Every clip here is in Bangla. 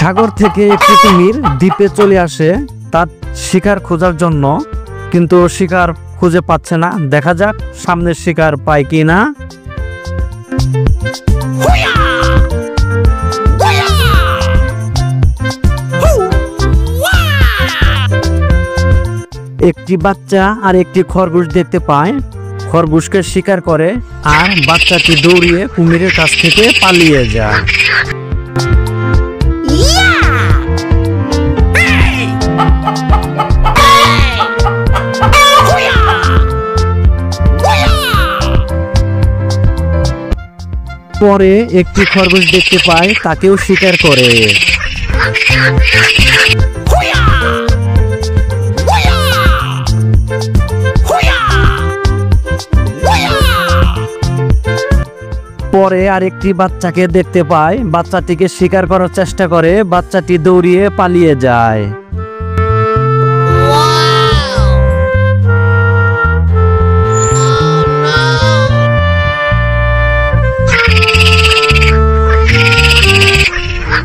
সাগর থেকে একটি কুমির দ্বীপে চলে আসে তার শিকার খোঁজার জন্য, কিন্তু শিকার খুঁজে পাচ্ছে না। দেখা যাক সামনে শিকার পায় কি না। একটি বাচ্চা আর একটি খরগোশ দেখতে পায়, খরগোশকে শিকার করে আর বাচ্চাটি দৌড়িয়ে কুমিরের কাছ থেকে পালিয়ে যায়। পরে একটি খরগোশ দেখতে পায়, তাকেও শিকার করে। পরে আরেকটি বাচ্চাকে দেখতে পায়, বাচ্চাটিকে শিকার করার চেষ্টা করে, বাচ্চাটি দৌড়িয়ে পালিয়ে যায়।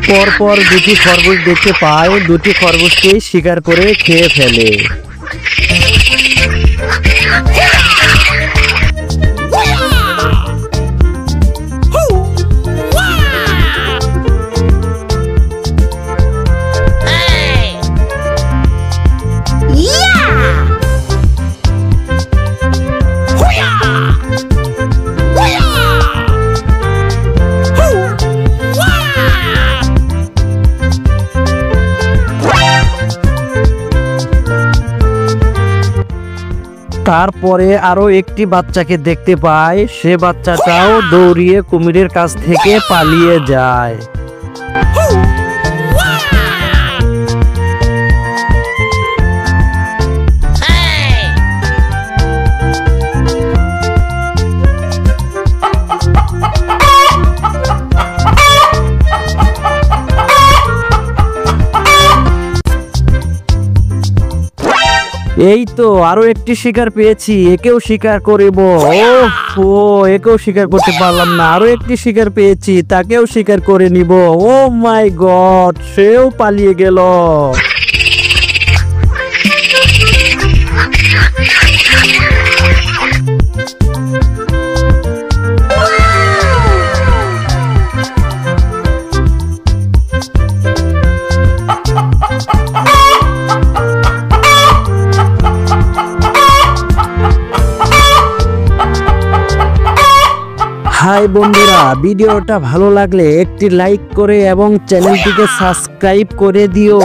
পরপর দুটি খরগোশ দেখতে পায়, দুটি খরগোশকে শিকার করে খেয়ে ফেলে। তারপরে আরো একটি বাচ্চাকে দেখতে পায়, সে বাচ্চাটাও দৌড়িয়ে কুমিরের কাছ থেকে পালিয়ে যায়। এই তো আরো একটি শিকার পেয়েছি, একেও শিকার করিব। ও একেও শিকার করতে পারলাম না। আরো একটি শিকার পেয়েছি, তাকেও শিকার করে নিব। ও মাই গড, সেও পালিয়ে গেল। হাই বন্ধুরা, ভিডিওটা ভালো লাগলে একটি লাইক করে এবং চ্যানেলটিকে সাবস্ক্রাইব করে দিও।